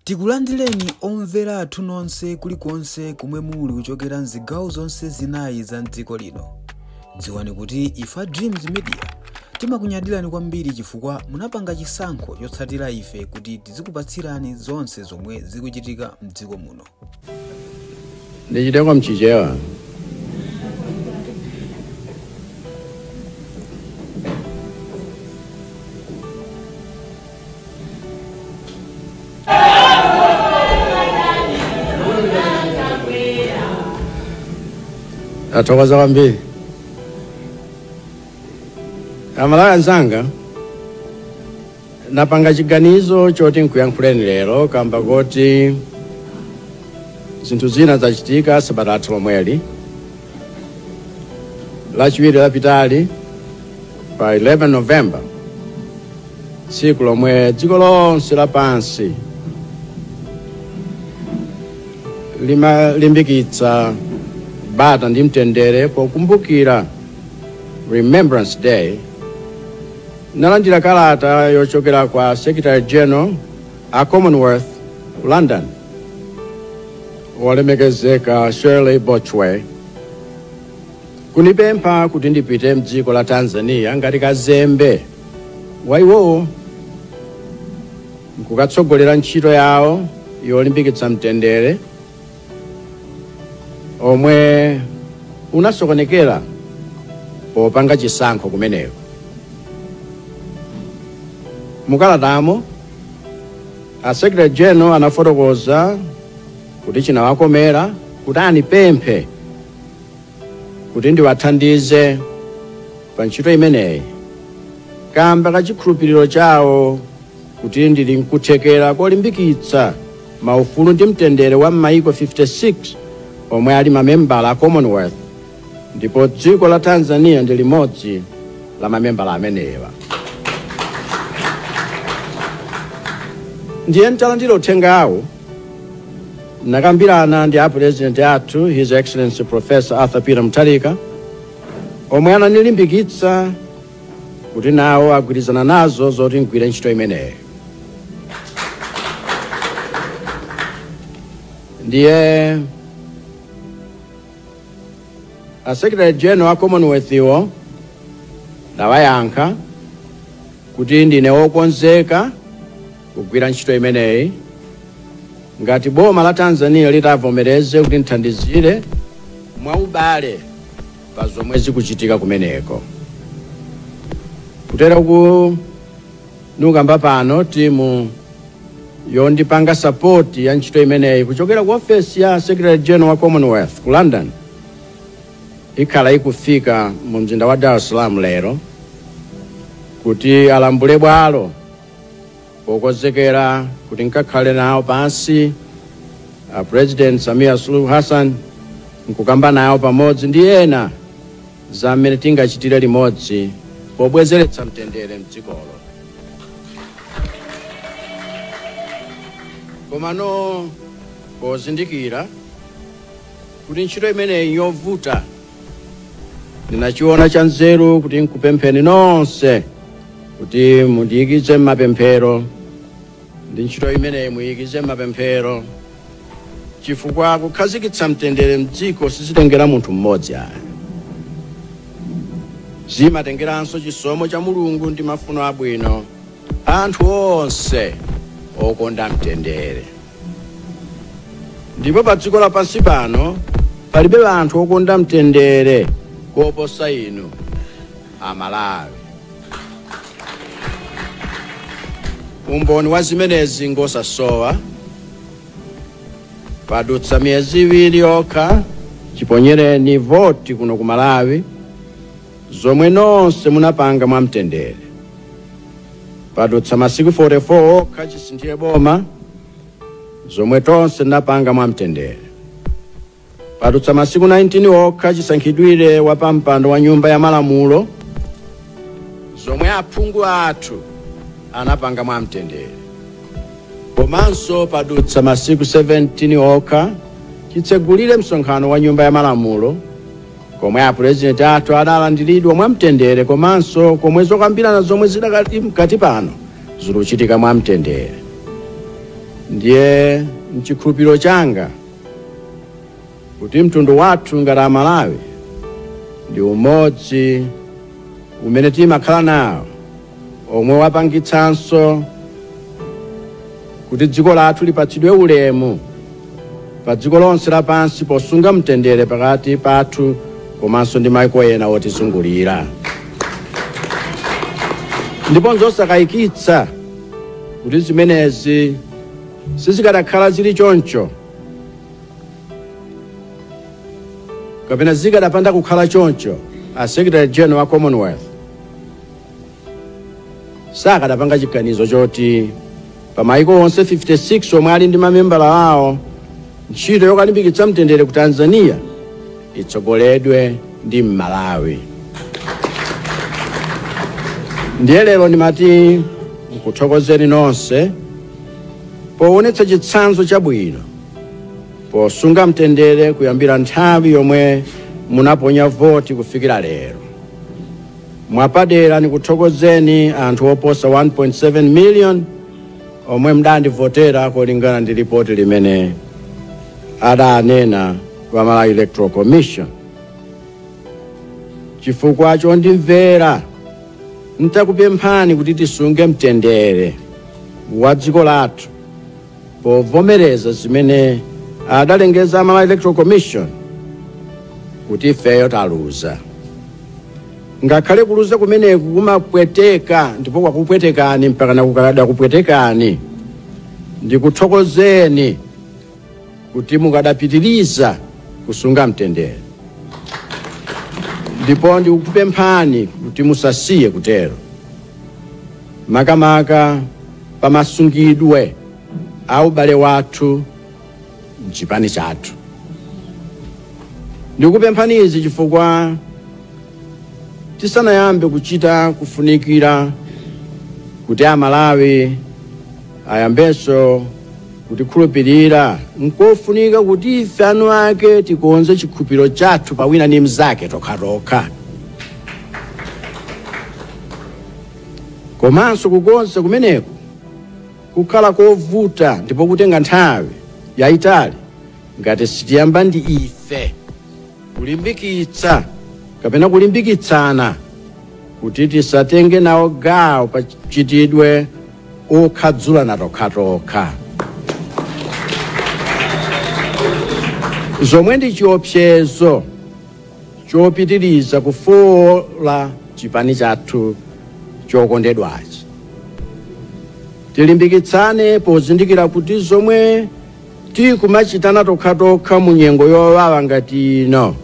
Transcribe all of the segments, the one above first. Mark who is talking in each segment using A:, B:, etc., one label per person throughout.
A: Tikulandireni omvera athu nonse kulikonse kumwe muli kuchokera mzigawo zonse zinayi za mdziko lino. Dziwani kuti ifa Dreams Media timakunyadirani kwambiri chifukwa munapanga chisankho chotsatira ife kuti tizikupatsirani zonse zomwe zikuchitika mdziko muno.
B: Ndichiteko mchichewa. Athokoza kwambiri. Amalaya nzanga napanga chiganizo choti nkuyankhuleni lero kamba kuti zinthu zina zachitika sabata athu lomweli lachiwiri lapitali pa 11 November, tsiku lomwe dziko lonse lapansi limalimbikitsa bata ndi mtendere pokumbukira Remembrance Day. Nalandira kalata yochokera kwa Secretary General a Commonwealth London, wolemekezeka Shirley Bochwe, kunipempha kuti ndipite mdziko la Tanzania ngati kazembe wa iwowo nkukatsogolera ntchito yawo yolimbikitsa mtendere omwe unasokonekera popanga chisankho kumeneko. Mukalatamo a Secretary General anafotokoza kuti chinawakomera kuti anipemphe kuti ndiwathandize pa ntchito imeneyi kamba kachikhulupiriro chawo kuti ndili nkuthekera kolimbikitsa maufulu ndi mtendere wa maiko 56 omwe ali mamembala a Commonwealth, ndipo dziko la Tanzania ndi limodzi la mamembala amenewa. Ndiye ntalandira uthengawo nakambirana ndi a President athu His Excellency Professor Arthur Peter Mutharika, omwe ananilimbikitsa kuti nawo agwirizana nazo zoti ngwire ntchito imeneyi. Ndiye a Secretary General wa Commonwealth iwo nawayankha kuti ndine wokonzeka kugwira ntchito imeneyi ngati boma la Tanzania litavomereze kuti nthandizire mwaubale pa zomwe zikuchitika kumeneko. Kutera ku nukamba pano timu yondipanga support ya ntchito imeneyi kuchokera ku office ya Secretary General wa Commonwealth ku London ikhala ikufika mu mzinda wa Dar es Salaam lero kuti alambule bwalo pokonzekera kuti nkakhale nawo pansi a President Samia Suluhu Hassan nkukamba nawo pamodzi ndi ena za mmene tingachitire limodzi pobwezeretsa mtendere mdzikolo. Komano pozindikira kuti ntchito imeneyi yovuta, ndinachiona cha nzeru kuti nkupempheni nonse kuti mundiyikize m'mapemphero ndi ntchito imeneyi muyikize m'mapemphero chifukwa kukhazikitsa mtendere mdziko sizitengera munthu mmodzi ayi. Zimatengeranso chisomo cha Mulungu ndi mafuno abwino anthu onse okonda mtendere. Ndipo pa dziko lapansi pano palibe anthu okonda mtendere koposa inu Amalawi. Umboni wa zimenezi ngosasowa padutsa miyezi iwiri yokha chiponyereni voti kuno ku Malawi zomwe nonse munapanga mwa mtendere. Padutsa masiku 44 okha chisinthire boma zomwe tonse napanga mwa mtendere. Padutsa masiku 19 okha chisankhidwire wa pampando wa nyumba ya malamulo zomwe aphungu athu anapanga mwa mtendere. Komanso padutsa masiku 17 okha chitsegulire msonkhano wa nyumba ya malamulo komwe a President athu adalandiridwa mwa mtendere, komanso komwe zokambirana zomwe zidakati mkati pano zikuchitika mwa mtendere. ndiye mchikhulupiriro changa kuti mtundu wathu ngati Amalawi ndi umodzi umene timakhala nawo omwe wapangitsanso kuti dziko lathu lipatsidwe ulemu pa dziko lonse lapansi posunga mtendere pakati pathu komanso ndi maiko ena otizungulira. Ndipo nzosakayikitsa kuti zimenezi sizikadakhala zili choncho kapena zikadapanda kukhala choncho, a Secretary General wa Commonwealth sakadapanga chiganizo choti pa maiko onse 56 omwe ali ndi mamembala awo ntchito yokalimbikitsa mtendere ku Tanzania itsogoledwe ndi Malawi. Ndiye lero ndimati mkuthokozeni nonse poonetsa chitsanzo chabwino posunga mtendere kuyambira nthawi yomwe munaponya voti kufikira lero. Mwapadera nikuthokozeni anthu oposa 1.7 million omwe mdandivotera kulingana ndi ripoti limene adanena wa Malawi Electoral Commission. Chifukwa chondimvera ntakupemphani kuti tisunge mtendere wa dziko lathu povomereza zimene adalengeza Malawi Electoral Commission kuti ifeyo taluza. Ngakhale kuluza kumeneku kumapweteka ndipo kwakupwetekani mpaka nakukada kupwetekani, ndikuthokozeni kuti mukadapitiriza kusunga mtendere. Ndipo ndikupemphani kuti musasiye kutero, makamaka pamasungidwe au bale wathu mchipani chathu. Ndikupemphani izi chifukwa tisanayambe kuchita kufunikira kuti Amalawi ayambenso kutikhulupirira, nkofunika kuti ife anu ake tikonze chikhulupiriro chathu pawina ndi mnzake tokhatokha. Komanso kukonza kumeneku kukhala kovuta ndipo kutenga nthawi yayitali ngati sitiyamba ndi ife kulimbikitsa kapena kulimbikitsana kuti tisatenge nawo gawo pa chitidwe okhadzulana tokhatokha. Zomwe ndi chiopsezo chopitiriza kufola chipani chathu chokondedwachi. Tilimbikitsane pozindikira kuti zomwe tikumachitana tokhatokha mu nyengo yowawa ngati ino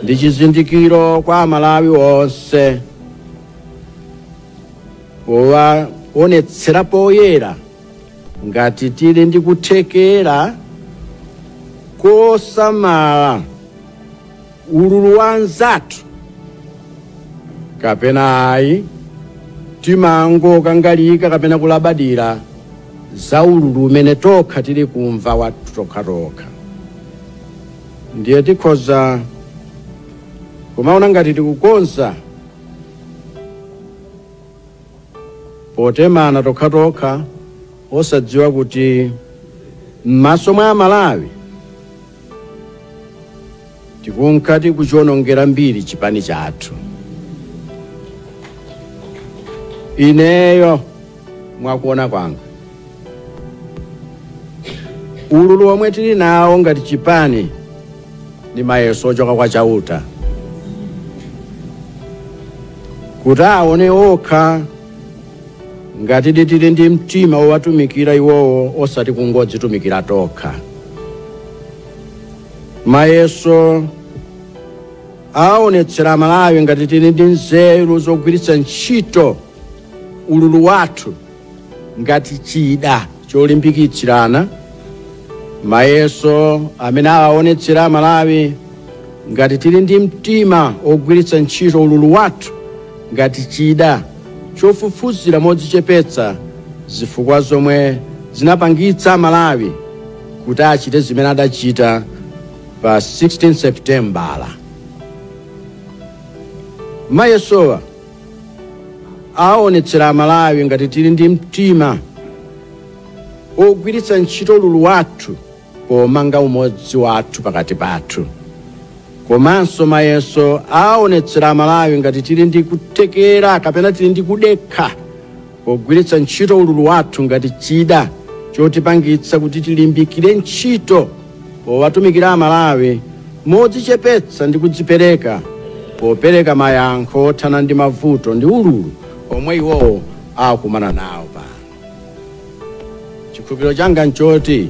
B: ndi chizindikiro kwa Amalawi onse powaonetsera poyera ngati tili ndi kuthekera kosamala ululu wa anzathu kapena ayi timangokangalika kapena kulabadira za ululu umene tokha tili kumva wathu tokhatokha. Ndiye tikhoza kumaona ngati tikukonza potemana tokhatokha osadziwa kuti m'maso mwa Amalawi tikunkati kuchionongera mbiri chipani chathu. Ineyo mwakuona kwanga ululu omwe tili nawo ngati chipani ndi mayeso ochoka kwa chauta kuti aone okha ngati tili ndi mtima owatumikira iwowo osati kungodzitumikira tokha. Mayeso aonetsera Amalawi ngati tili ndi nzeru zogwiritsa ntchito ululu wathu ngati chida cholimbikitsirana. Mayeso amene aonetsera Amalawi ngati tili ndi mtima ogwiritsa ntchito ululu wathu ngati chida chofufuzira modzichepetsa zifukwa zomwe zinapangitsa Amalawi kuti achite zimene adachita pa 16 September. Mayesowa aonetsera Amalawi ngati tili ndi mtima ogwiritsa ntchito ululu wathu pomanga umodzi wathu pakati pathu. Komanso mayeso aonetsera Amalawi ngati tili ndi kutekera kapena tili ndi kudekha pogwiritsa ntchito ululu wathu ngati chida chotipangitsa kuti tilimbikire ntchito powatumikira Amalawi modzichepetsa ndi kudzipereka popereka mayankho othana ndi mavuto ndi ululu omwe iwowo akumana nawo pano. Chikhulupiriro changa nchoti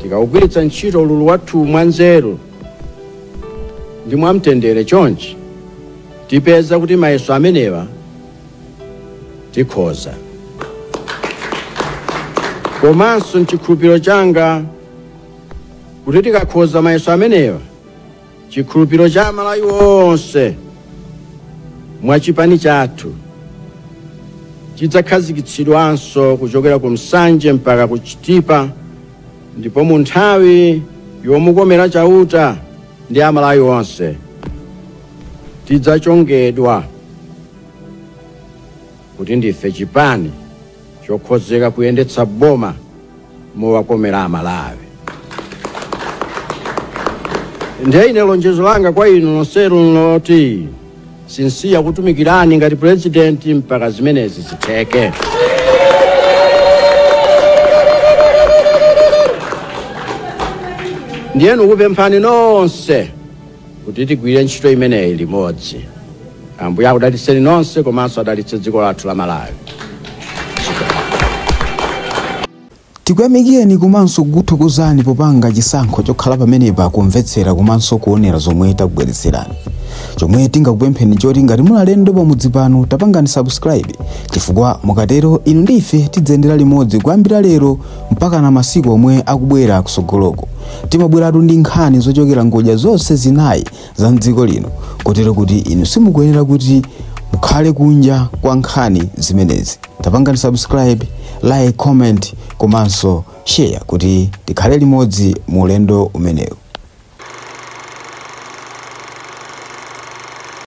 B: tikawugwiritsa ntchito ululu wathu mwanzeru ndi mwamtendere chonchi tipeza kuti mayeso amenewa tikhoza. Komanso chikhulupiriro changa kuti tikakhoza mayeso amenewa, chikhulupiriro cha Amalawi onse mwachipani chathu chidzakhazikitsidwanso kuchokera ku Msanje mpaka ku Chitipa, ndipo mu nthawi yomukomera chauta ndi Amalawi onse tidzachongedwa kuti ndife chipani chokhozeka kuyendetsa boma mowakomera Amalawi. Ndiye ine lonjezo langa kwa inu nonsenu loti sinsiya kutumikirani ngati president mpaka zimenezi zitheke. Ndiye ndikupemphani nonse kuti tigwire ntchito imeneyi limodzi. Ambuye akudalitseni nonse komanso adalitse dziko lathu la Malawi.
A: Tikuyamikeni komanso kukuthokozani popanga chisankho chokhala pamenepa kumvetsera komanso kuonera zomwe takubweretserani. Chomwe tingakupempheni choti ngati muli alendo pamudzi pano tapangani subscribe, chifukwa mukatero inu ndife tidzayendera limodzi kuyambira lero mpaka na masiku omwe akubwera kusogoloko. Timabweratu ndi nkhani zochokera ngodya zonse zinayi za mdziko lino, kotero kuti inu simukuyenera kuti mukhale kunja kwa nkhani zimenezi. Tapangani subscribe, like, comment komanso share kuti tikhale limodzi mu ulendo umenewu.